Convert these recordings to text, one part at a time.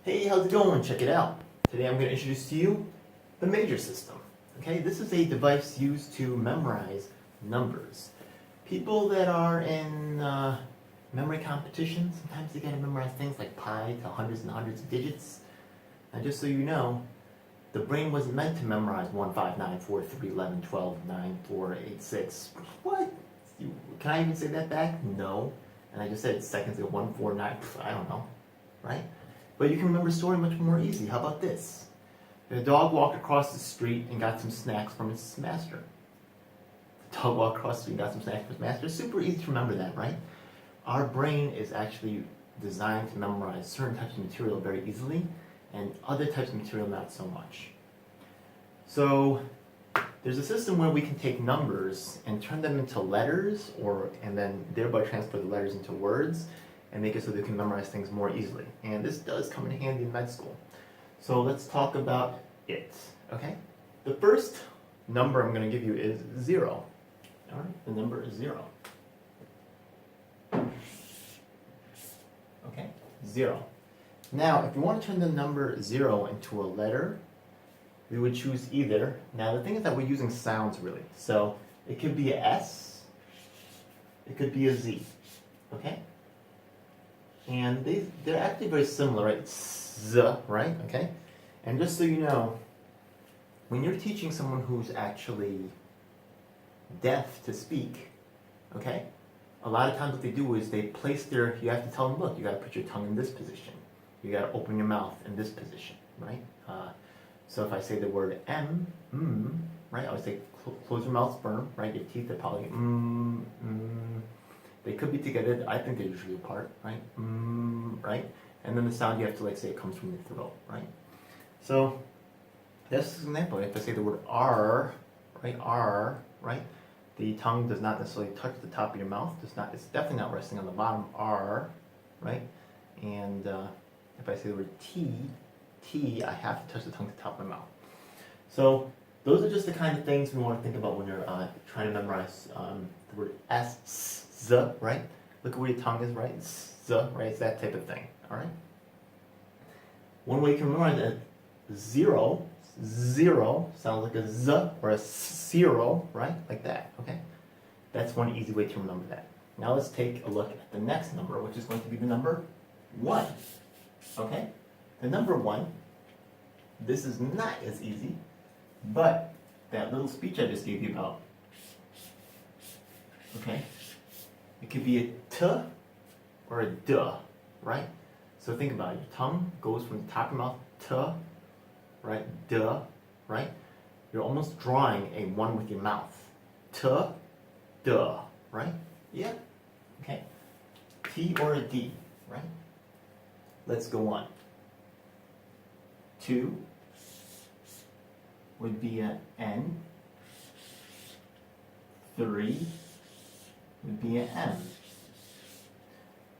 Hey, how's it going? Check it out. Today I'm going to introduce to you the major system. Okay, this is a device used to memorize numbers. People that are in memory competitions, sometimes they got to memorize things like pi to hundreds and hundreds of digits. And just so you know, the brain wasn't meant to memorize 1, 5, 9, 4, 3, 11, 12, 9, 4, 8, 6. What? Can I even say that back? No. And I just said seconds ago, 1, 4, 9, I don't know, right? But you can remember a story much more easy. How about this? The dog walked across the street and got some snacks from its master. The dog walked across the street and got some snacks from its master. It's super easy to remember that, right? Our brain is actually designed to memorize certain types of material very easily and other types of material not so much. So there's a system where we can take numbers and turn them into letters and then thereby transfer the letters into words and make it so they can memorize things more easily. And this does come in handy in med school. So let's talk about it, okay? The first number I'm going to give you is 0. All right, the number is 0. Okay, 0. Now, if you want to turn the number 0 into a letter, we would choose either. Now, the thing is that we're using sounds really. So it could be a S, it could be a Z, okay? And they're actually very similar, right? Z, right? Okay? And just so you know, when you're teaching someone who's actually deaf to speak, okay? A lot of times what they do is they place you have to tell them, look, you gotta put your tongue in this position. You gotta open your mouth in this position, right? So if I say the word M, right? I would say close your mouth firm, right? Your teeth are probably They could be together. I think they're usually apart, right? Right? And then the sound you have to say it comes from your throat, right? So that's an example. If I say the word R, right? R, right? The tongue does not necessarily touch the top of your mouth. It's definitely not resting on the bottom. R, right? And if I say the word T, I have to touch the tongue to the top of my mouth. So those are just the kind of things we want to think about when you're trying to memorize the word S, Z, right? Look at where your tongue is, right? Z, right? It's that type of thing, all right? One way you can memorize that, 0 sounds like a Z or a 0, right? Like that, okay? That's one easy way to remember that. Now let's take a look at the next number, which is going to be the number 1, okay? The number 1, this is not as easy, but that little speech I just gave you about, okay? It could be a T or a D, right? So think about it. Your tongue goes from the top of your mouth, T, right? D, right? You're almost drawing a 1 with your mouth. T, D, right? Yeah? Okay. T or a D, right? Let's go on. 2 would be an N. 3 would be an M.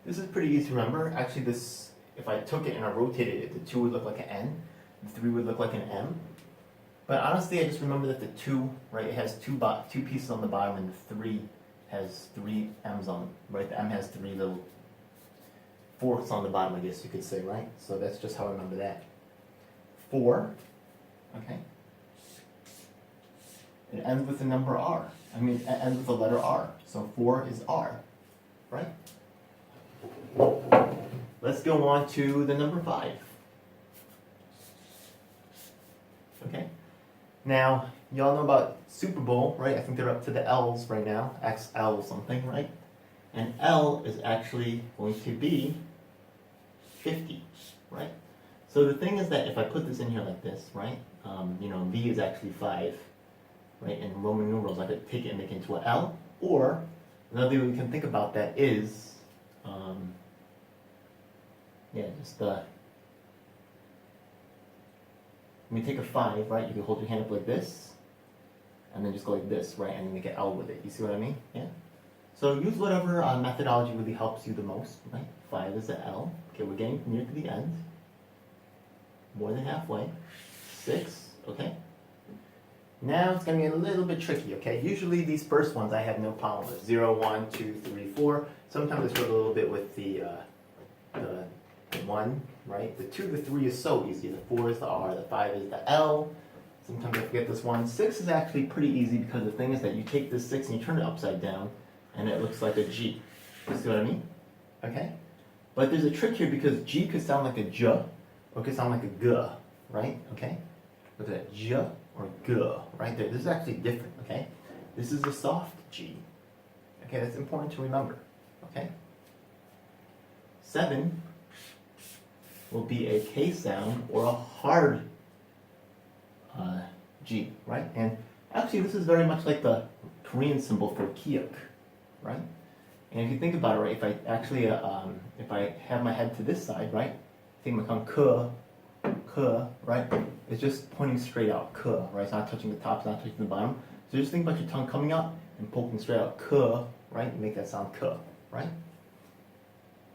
This is pretty easy to remember. Actually, if I took it and I rotated it, the 2 would look like an N, the 3 would look like an M. But honestly, I just remember that the 2, right, it has two pieces on the bottom, and the 3 has 3 M's on, right? The M has 3 little forks on the bottom, I guess you could say, right? So that's just how I remember that. 4, okay? It ends with the number R. It ends with the letter R. So 4 is R, right? Let's go on to the number 5. Okay? Now, y'all know about Super Bowl, right? I think they're up to the L's right now, XL something, right? And L is actually going to be 50, right? So the thing is that if I put this in here like this, right? V is actually 5, right? In Roman numerals, I could take it and make it into an L. Or another way we can think about that is, when you take a 5, right? You can hold your hand up like this, and then just go like this, right? And you make an L with it. You see what I mean? Yeah. So use whatever methodology really helps you the most, right? 5 is an L. Okay, we're getting near to the end. More than halfway. 6, okay? Now it's going to get a little bit tricky, okay? Usually these first ones I have no problem with. 0, 1, 2, 3, 4. Sometimes I struggle a little bit with the 1, right? The 2, the 3 is so easy. The 4 is the R, the 5 is the L. Sometimes I forget this one. 6 is actually pretty easy because the thing is that you take this 6 and you turn it upside down and it looks like a G. You see what I mean? Okay? But there's a trick here because G could sound like a J or it could sound like a G, right? Okay? Look at that, J or G, right there. This is actually different, okay? This is a soft G. Okay, that's important to remember, okay? 7 will be a K sound or a hard G, right? And actually this is very much like the Korean symbol for Kyuk, right? And if you think about it, right, if I actually, if I have my head to this side, right, think my tongue K, right, it's just pointing straight out, K, right? It's not touching the top, it's not touching the bottom. So just think about your tongue coming up and poking straight out, K, right? And make that sound K, right?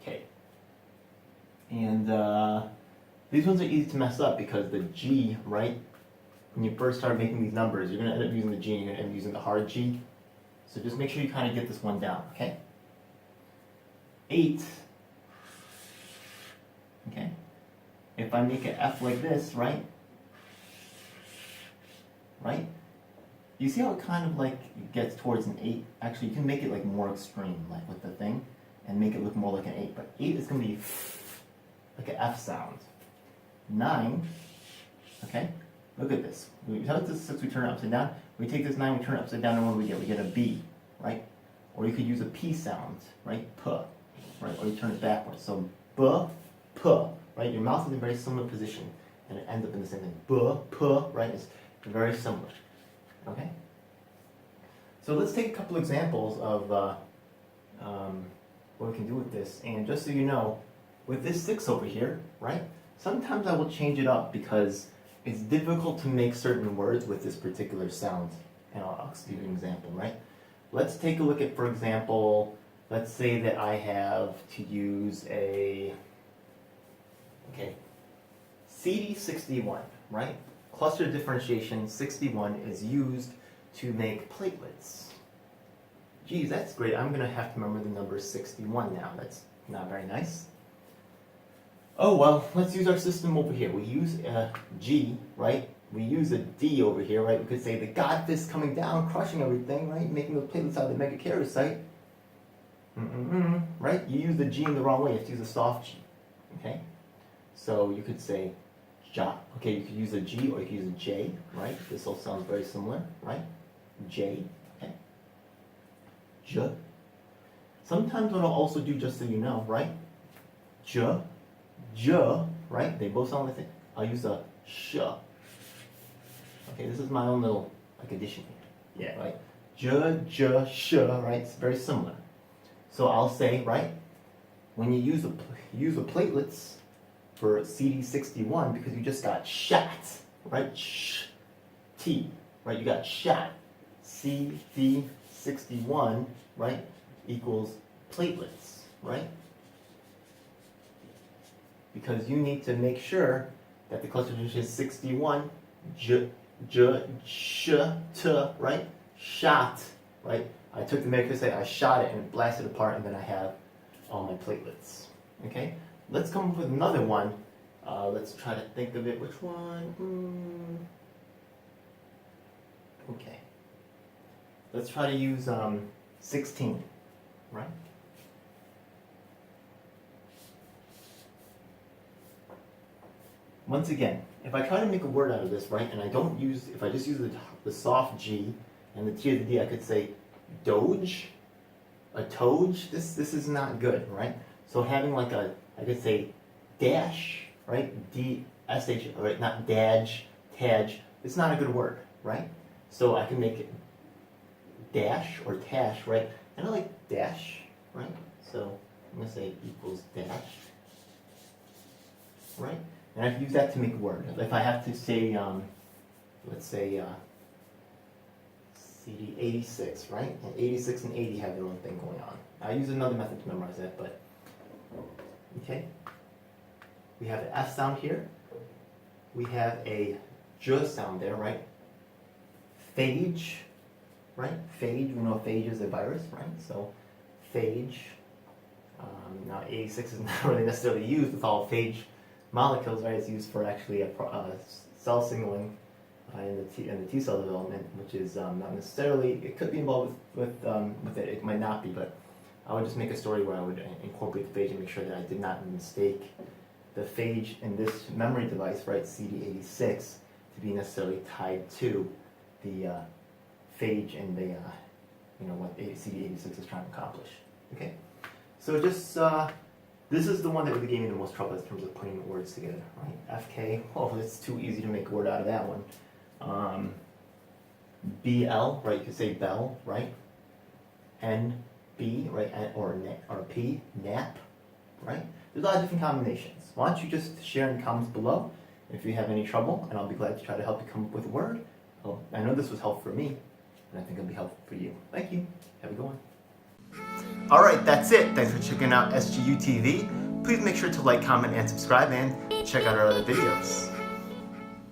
Okay. And these ones are easy to mess up because the G, right? When you first start making these numbers, you're going to end up using the G and you're going to end up using the hard G. So just make sure you kind of get this one down, okay? 8, okay? If I make an F like this, right? Right? You see how it kind of like gets towards an 8? Actually, you can make it like more extreme, like with the thing, and make it look more like an 8. But 8 is going to be like an F sound. 9, okay? Look at this. We have this 6, we turn it upside down. We take this 9, we turn it upside down, and what do we get? We get a B, right? Or you could use a P sound, right? P, right? Or you turn it backwards. So B, P, right? Your mouth is in a very similar position, and it ends up in the same thing. B, P, right? It's very similar, okay? So let's take a couple examples of what we can do with this. And just so you know, with this 6 over here, right? Sometimes I will change it up because it's difficult to make certain words with this particular sound. And I'll give you an example, right? Let's take a look at, for example, let's say that I have to use a, okay, CD61, right? Cluster differentiation 61 is used to make platelets. Geez, that's great. I'm going to have to remember the number 61 now. That's not very nice. Oh, well, let's use our system over here. We use a G, right? We use a D over here, right? We could say the God fist coming down, crushing everything, right? Making those platelets out of the megakaryocyte. Right? You use the G in the wrong way. You have to use a soft G, okay? So you could say Ja. Okay, you could use a G or you could use a J, right? This all sounds very similar, right? J, okay? J. Sometimes what I'll also do, just so you know, right? J, J, right? They both sound like the same. I'll use a sh. Okay, this is my own little like addition here. Yeah, right? J, J, sh, right? It's very similar. So I'll say, right? When you use the platelets for CD61, because you just got shot, right? T, right? You got shot. CD61, right? Equals platelets, right? Because you need to make sure that the cluster differentiation is 61, J, sh, t, right? Shot, right? I took the megakaryocyte, I shot it, and it blasted apart, and then I have all my platelets. Okay? Let's come up with another one. Let's try to think of it. Which one? Okay. Let's try to use 16, right? Once again, if I try to make a word out of this, right, and I don't use, if I just use the soft G and the T or the D, I could say Doge, a Toge. This is not good, right? So having like a, I could say dash, right? D-S-H, right? Not daj, taj. It's not a good word, right? So I can make it dash or tash, right? And I like dash, right? So I'm going to say equals dash, right? And I can use that to make a word. If I have to say, let's say, CD 86, right? And 86 and 80 have their own thing going on. I use another method to memorize that, but, okay. We have an F sound here. We have a J sound there, right? Phage, right? Phage, we know phage is a virus, right? So, phage, Now 86 is not really necessarily used with all phage molecules, right? It's used for actually cell signaling in the T cell development, which is not necessarily, it could be involved with it, it might not be, but I would just make a story where I would incorporate the phage and make sure that I did not mistake the phage in this memory device, right, CD86, to be necessarily tied to the phage and the, what CD86 is trying to accomplish. Okay, so just this is the one that really gave me the most trouble in terms of putting words together, right? FK, oh, it's too easy to make a word out of that one. BL, right? You could say bell, right? NB, right? Or P, nap, right? There's a lot of different combinations. Why don't you just share in the comments below if you have any trouble, and I'll be glad to try to help you come up with a word. Well, I know this was helpful for me, and I think it'll be helpful for you. Thank you. Have a good one. All right, that's it. Thanks for checking out SGU TV. Please make sure to like, comment, and subscribe, and check out our other videos.